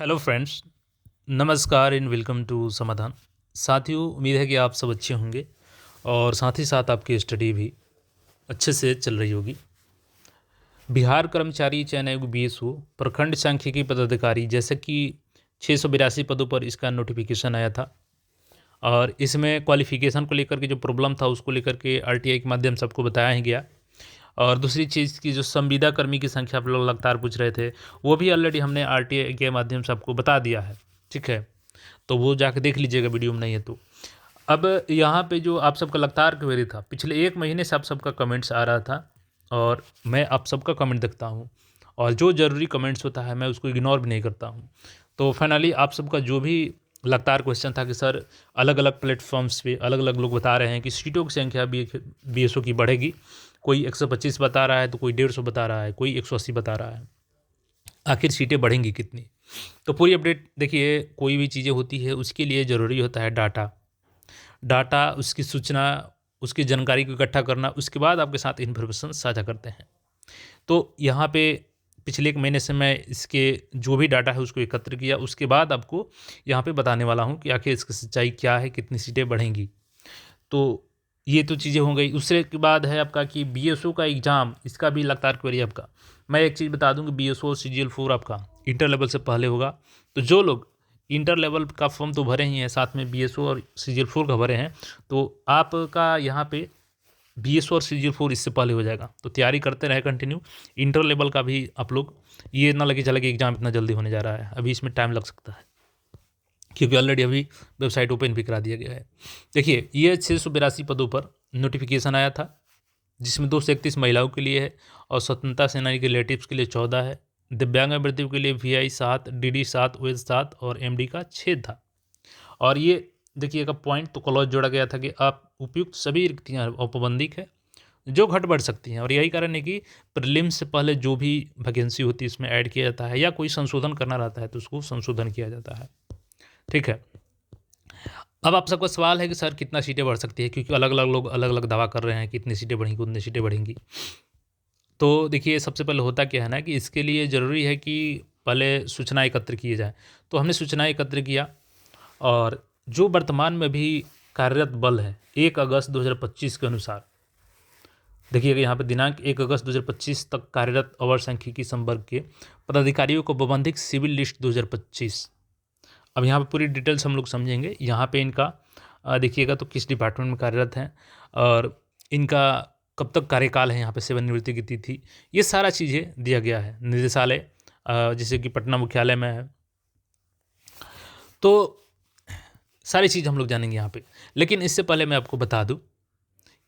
Hello friends, नमस्कार and welcome to समाधान। साथियों, उम्मीद है कि आप सब अच्छे होंगे और साथ ही साथ आपकी स्टडी भी अच्छे से चल रही होगी। बिहार कर्मचारी चयन आयोग बीएसओ प्रखंड सांख्यिकी पदाधिकारी जैसे कि 682 पदों पर इसका नोटिफिकेशन आया था और इसमें क्वालिफिकेशन को लेकर के जो प्रॉब्लम था उसको लेकर के आरटीआई के माध्यम से आपको बताया ही गया। और दूसरी चीज़ की जो संविदा कर्मी की संख्या आप लोग लगातार पूछ रहे थे, वो भी ऑलरेडी हमने आरटीआई के माध्यम से आपको बता दिया है। ठीक है, तो वो जाके देख लीजिएगा वीडियो में नहीं है तो। अब यहाँ पे जो आप सबका लगातार क्वेरी था, पिछले 1 महीने से आप सबका कमेंट्स आ रहा था और मैं आप सबका कमेंट देखता हूँ और जो ज़रूरी कमेंट्स होता है मैं उसको इग्नोर भी नहीं करता हूँ। तो फाइनली आप सबका जो भी लगातार क्वेश्चन था कि सर अलग-अलग प्लेटफ़ॉर्म्स पे अलग-अलग लोग बता रहे हैं कि सीटों की संख्या बीएसओ की बढ़ेगी। कोई 125 बता रहा है, तो कोई 150 बता रहा है, कोई 180 बता रहा है। आखिर सीटें बढ़ेंगी कितनी? तो पूरी अपडेट देखिए, कोई भी चीज़ें होती है उसके लिए ज़रूरी होता है डाटा। डाटा, उसकी सूचना, उसकी जानकारी को इकट्ठा करना, उसके बाद आपके साथ इन्फॉर्मेशन साझा करते हैं। तो यहाँ पे पिछले 1 महीने से मैं इसके जो भी डाटा है उसको एकत्र किया, उसके बाद आपको यहाँ पे बताने वाला हूँ कि आखिर इसकी सच्चाई क्या है, कितनी सीटें बढ़ेंगी। तो ये तो चीज़ें हो गई। उससे के बाद है आपका कि बीएसओ का एग्ज़ाम, इसका भी लगातार क्वेरी आपका। मैं एक चीज़ बता दूँ कि बीएसओ और सीजीएल 4 आपका इंटर लेवल से पहले होगा। तो जो लोग इंटर लेवल का फॉर्म तो भरे ही हैं, साथ में बीएसओ और सीजीएल 4 का भरे हैं, तो आपका यहाँ पे बीएसओ और सीजीएल 4 इससे पहले हो जाएगा। तो तैयारी करते रहे कंटिन्यू। इंटर लेवल का भी आप लोग ये ना लगे चला कि एग्ज़ाम इतना जल्दी होने जा रहा है, अभी इसमें टाइम लग सकता है, क्योंकि ऑलरेडी अभी वेबसाइट ओपन भी करा दिया गया है। देखिए, ये 682 पदों पर नोटिफिकेशन आया था, जिसमें 231 महिलाओं के लिए है और स्वतंत्रता सेनानी के रिलेटिव्स के लिए 14 है। दिव्यांग अभ्यर्थियों के लिए वीआई 7, डीडी 7, ओएस 7 और एमडी का 6 था। और ये देखिएगा पॉइंट तो क्लॉज जोड़ा गया था कि आप उपयुक्त सभी रिक्तियाँ औपबंधिक है जो घट बढ़ सकती हैं, और यही कारण है कि प्रीलिम्स से पहले जो भी वैकेंसी होती है इसमें ऐड किया जाता है, या कोई संशोधन करना रहता है तो उसको संशोधन किया जाता है। ठीक है, अब आप सबका सवाल है कि सर कितना सीटें बढ़ सकती है, क्योंकि अलग-अलग लोग अलग-अलग दावा कर रहे हैं कि इतनी सीटें बढ़ेंगी, उतनी सीटें बढ़ेंगी। तो देखिए, सबसे पहले होता क्या है ना कि इसके लिए ज़रूरी है कि पहले सूचना एकत्र किए जाएँ। तो हमने सूचना एकत्र किया और जो वर्तमान में भी कार्यरत बल है 1 अगस्त 2025 के अनुसार, देखिएगा यहाँ पे दिनांक 1 अगस्त 2025 तक कार्यरत अवर सांख्यिकी संवर्ग के पदाधिकारियों को प्रबंधित सिविल लिस्ट 2025। अब यहाँ पे पूरी डिटेल्स हम लोग समझेंगे। यहाँ पे इनका देखिएगा तो किस डिपार्टमेंट में कार्यरत हैं और इनका कब तक कार्यकाल है, यहाँ पे सेवानिवृत्ति की तिथि, ये सारा चीज़ें दिया गया है। निदेशालय जैसे कि पटना मुख्यालय में है, तो सारी चीज़ हम लोग जानेंगे यहाँ पे। लेकिन इससे पहले मैं आपको बता दूँ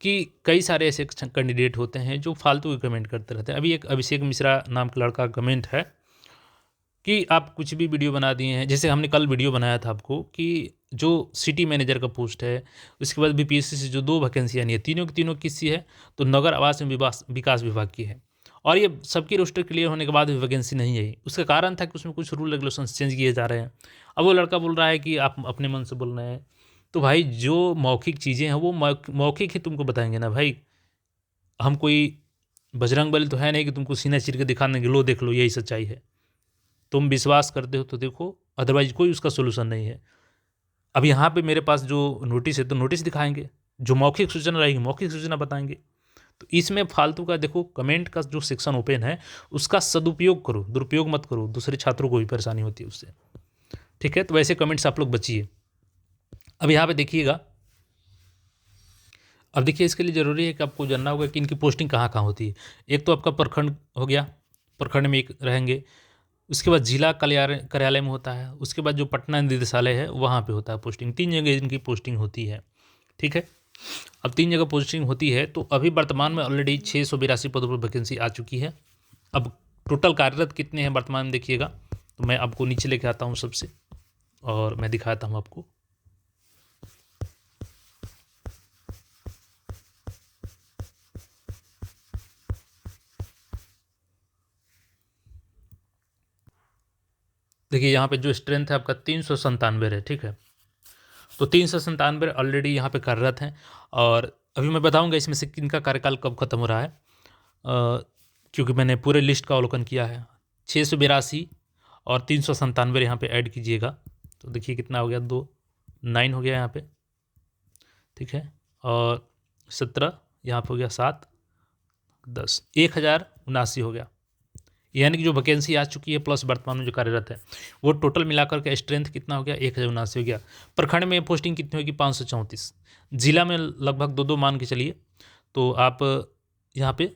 कि कई सारे ऐसे कैंडिडेट होते हैं जो फालतू के कमेंट करते रहते हैं। अभी एक अभिषेक मिश्रा नाम का लड़का कमेंट है कि आप कुछ भी वीडियो बना दिए हैं। जैसे हमने कल वीडियो बनाया था आपको कि जो सिटी मैनेजर का पोस्ट है, उसके बाद बीपीएससी से जो 2 वैकेंसियाँ आई हैं, तीनों की तीनों किसकी है? तो नगर आवास एवं विकास विभाग की है। और ये सबकी रोस्टर क्लियर होने के बाद भी वैकेंसी नहीं आई। उसका कारण था कि उसमें कुछ रूल रेगुलेशंस चेंज किए जा रहे हैं। अब वो लड़का बोल रहा है कि आप अपने मन से बोल रहे हैं। तो भाई, जो मौखिक चीज़ें हैं वो मौखिक ही तुमको बताएँगे ना भाई। हम कोई बजरंगबली तो है नहीं कि तुमको सीना चीर के दिखा देंगे, लो देख लो यही सच्चाई है। तुम विश्वास करते हो तो देखो, अदरवाइज़ कोई उसका सॉल्यूशन नहीं है। अब यहाँ पे मेरे पास जो नोटिस है तो नोटिस दिखाएँगे, जो मौखिक सूचना रहेगी मौखिक सूचना बताएँगे। तो इसमें फालतू का देखो, कमेंट का जो सेक्शन ओपन है उसका सदुपयोग करो, दुरुपयोग मत करो, दूसरे छात्रों को भी परेशानी होती है उससे। ठीक है, तो वैसे कमेंट से आप लोग बचिए। अब यहाँ पे देखिएगा, अब देखिए इसके लिए ज़रूरी है कि आपको जानना होगा कि इनकी पोस्टिंग कहाँ-कहाँ होती है। एक तो आपका प्रखंड हो गया, प्रखंड में एक रहेंगे। उसके बाद जिला कार्यालय में होता है। उसके बाद जो पटना निदेशालय है वहाँ पे होता है पोस्टिंग। 3 जगह इनकी पोस्टिंग होती है। ठीक है, अब 3 जगह पोस्टिंग होती है तो अभी वर्तमान में ऑलरेडी 682 पदों पर वैकेंसी आ चुकी है। अब टोटल कार्यरत कितने हैं वर्तमान में देखिएगा, तो मैं आपको नीचे लेके आता हूँ सबसे और मैं दिखाता हूँ आपको। देखिए यहाँ पे जो स्ट्रेंथ है आपका 397 है। ठीक है, तो 397 ऑलरेडी यहाँ पे कार्यरत हैं और अभी मैं बताऊँगा इसमें से किनका कार्यकाल कब खत्म हो रहा है, क्योंकि मैंने पूरे लिस्ट का अवलोकन किया है। 682 और 397 यहाँ पे ऐड कीजिएगा तो देखिए कितना हो गया, 9 हो गया यहाँ पे, ठीक है। और 17 यहाँ पे हो गया, 7 10 1079 हो गया। यानी कि जो वैकेंसी आ चुकी है प्लस वर्तमान में जो कार्यरत है वो टोटल मिलाकर के स्ट्रेंथ कितना हो गया, 1079 हो गया। प्रखंड में पोस्टिंग कितनी होगी, 534। जिला में लगभग 2 मान के चलिए, तो आप यहाँ पे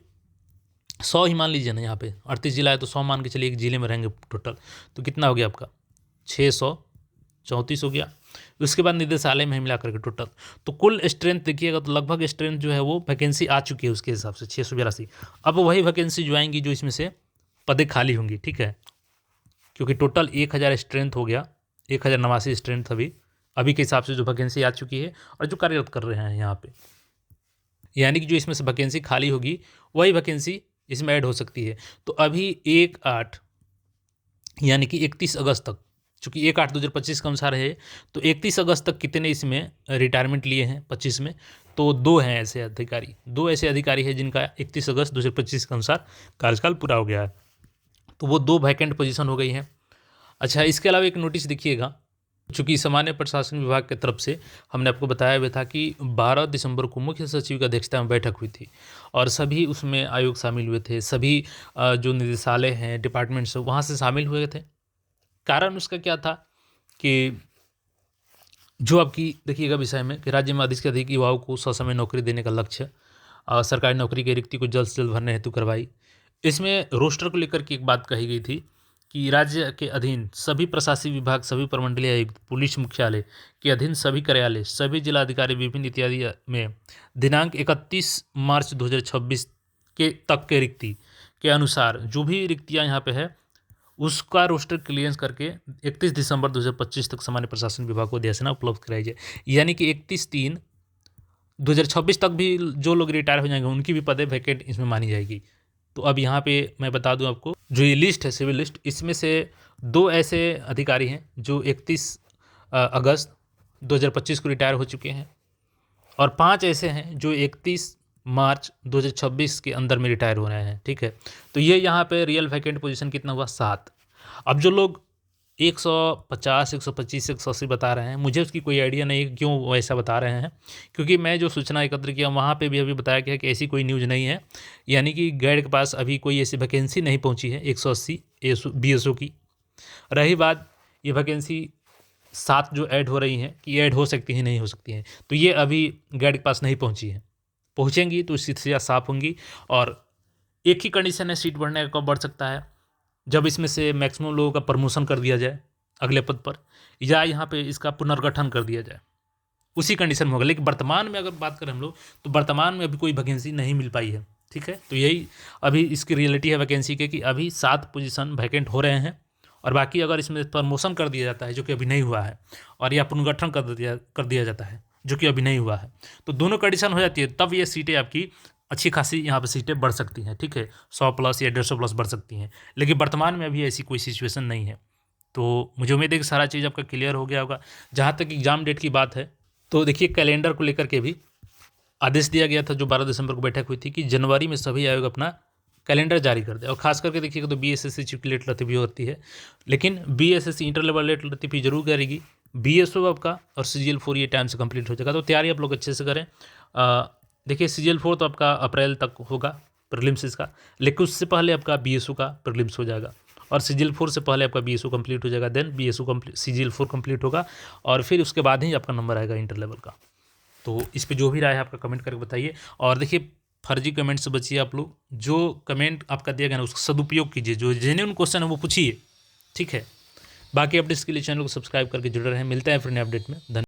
100 ही मान लीजिए ना, यहाँ पे 38 जिला है तो 100 मान के चलिए एक जिले में रहेंगे टोटल, तो कितना हो गया आपका 634 हो गया। उसके बाद निदेशालय में मिला करके टोटल, तो कुल स्ट्रेंथ देखिएगा तो लगभग स्ट्रेंथ जो है वो वैकेंसी आ चुकी है उसके हिसाब से 682। अब वही वैकेंसी जो आएंगी जो इसमें से पदें खाली होंगी, ठीक है, क्योंकि टोटल 1000 स्ट्रेंथ हो गया, 1089 स्ट्रेंथ अभी के हिसाब से जो वैकेंसी आ चुकी है और जो कार्यरत कर रहे हैं यहाँ पे, यानी कि जो इसमें से वैकेंसी खाली होगी वही वैकेंसी इसमें ऐड हो सकती है। तो अभी 1/8 यानी कि 31 अगस्त तक, चूँकि 1/8/2025 के अनुसार है तो 31 अगस्त तक कितने इसमें रिटायरमेंट लिए हैं 25 में, तो 2 हैं ऐसे अधिकारी, 2 ऐसे अधिकारी हैं जिनका 31 अगस्त 2025 के अनुसार कार्यकाल पूरा हो गया है, तो वो 2 वैकेंट पोजीशन हो गई हैं। अच्छा, इसके अलावा एक नोटिस देखिएगा, चूँकि सामान्य प्रशासन विभाग की तरफ से हमने आपको बताया हुआ था कि 12 दिसंबर को मुख्य सचिव की अध्यक्षता में बैठक हुई थी और सभी उसमें आयोग शामिल हुए थे, सभी जो निदेशालय हैं, डिपार्टमेंट्स वहाँ से शामिल हुए थे। कारण उसका क्या था कि जो आपकी देखिएगा विषय में कि राज्य में अधिक से अधिक युवाओं को ससमय नौकरी देने का लक्ष्य, सरकारी नौकरी की रिक्ति को जल्द से जल्द भरने हेतु करवाई। इसमें रोस्टर को लेकर के एक बात कही गई थी कि राज्य के अधीन सभी प्रशासनिक विभाग, सभी प्रमंडलीय आयुक्त, पुलिस मुख्यालय के अधीन सभी कार्यालय, सभी जिलाधिकारी विभिन्न इत्यादि में दिनांक 31 मार्च 2026 के तक के रिक्ति के अनुसार जो भी रिक्तियाँ यहाँ पे है उसका रोस्टर क्लियरेंस करके 31 दिसंबर 2025 तक सामान्य प्रशासन विभाग को अधिसूचना उपलब्ध कराई जाए। यानी कि 31/3/2026 तक भी जो लोग रिटायर हो जाएंगे उनकी भी पदें वैकेंट इसमें मानी जाएगी। तो अब यहाँ पे मैं बता दूं आपको, जो ये लिस्ट है सिविल लिस्ट, इसमें से 2 ऐसे अधिकारी हैं जो 31 अगस्त 2025 को रिटायर हो चुके हैं और 5 ऐसे हैं जो 31 मार्च 2026 के अंदर में रिटायर हो रहे हैं, ठीक है। तो ये यहाँ पे रियल वैकेंट पोजीशन कितना हुआ, 7। अब जो लोग 150, 125, 180 बता रहे हैं, मुझे उसकी कोई आइडिया नहीं है क्यों वो ऐसा बता रहे हैं, क्योंकि मैं जो सूचना एकत्र किया वहाँ पे भी अभी बताया गया कि ऐसी कोई न्यूज़ नहीं है, यानी कि गैड के पास अभी कोई ऐसी वैकेंसी नहीं पहुँची है 180 BSO की। रही बात ये वैकेंसी 7 जो ऐड हो रही हैं कि ऐड हो सकती हैं, नहीं हो सकती हैं, तो ये अभी गैड के पास नहीं पहुँची है, पहुँचेंगी तो स्थितियाँ साफ होंगी। और एक ही कंडीशन है सीट बढ़ने का, कब बढ़ सकता है, जब इसमें से मैक्सिमम लोगों का प्रमोशन कर दिया जाए अगले पद पर, या यहाँ पे इसका पुनर्गठन कर दिया जाए, उसी कंडीशन में होगा। लेकिन वर्तमान में अगर बात करें हम लोग तो वर्तमान में अभी कोई वैकेंसी नहीं मिल पाई है, ठीक है। तो यही अभी इसकी रियलिटी है वैकेंसी के कि अभी 7 पोजीशन वैकेंट हो रहे हैं और बाकी अगर इसमें प्रमोशन कर दिया जाता है जो कि अभी नहीं हुआ है, और या पुनर्गठन कर दिया जाता है जो कि अभी नहीं हुआ है, तो दोनों कंडीशन हो जाती है, तब ये सीटें आपकी अच्छी खासी यहाँ पे सीटें बढ़ सकती हैं, ठीक है, 100 प्लस या 150 प्लस बढ़ सकती हैं। लेकिन वर्तमान में अभी ऐसी कोई सिचुएशन नहीं है। तो मुझे उम्मीद है कि सारा चीज़ आपका क्लियर हो गया होगा। जहाँ तक एग्ज़ाम डेट की बात है तो देखिए कैलेंडर को लेकर के भी आदेश दिया गया था जो 12 दिसंबर को बैठक हुई थी कि जनवरी में सभी आयोग अपना कैलेंडर जारी कर दे। और खास करके देखिएगा तो BSSC चूँकि लेट लतीफ़ी होती है, लेकिन BSSC इंटर लेवल लेट लतीफ़ी जरूर करेगी। BSO आपका और CGL4 ये टाइम से कंप्लीट हो जाएगा, तो तैयारी आप लोग अच्छे से करें। देखिए CGL4 तो आपका अप्रैल तक होगा प्रीलिम्स इसका, लेकिन उससे पहले आपका BSO का प्रीलिम्स हो जाएगा और CGL4 से पहले आपका BSO कंप्लीट हो जाएगा, देन BSO CGL4 कंप्लीट होगा और फिर उसके बाद ही आपका नंबर आएगा इंटर लेवल का। तो इस पे जो भी राय है आपका कमेंट करके बताइए। और देखिए फर्जी कमेंट से बचिए आप लोग, जो कमेंट आपका दिया गया ना उसका सदुपयोग कीजिए, जो जेन्युइन क्वेश्चन है वो पूछिए, ठीक है। बाकी अपडेट्स के लिए चैनल को सब्सक्राइब करके जुड़े रहें। मिलते हैं फिर नए अपडेट में। धन्यवाद।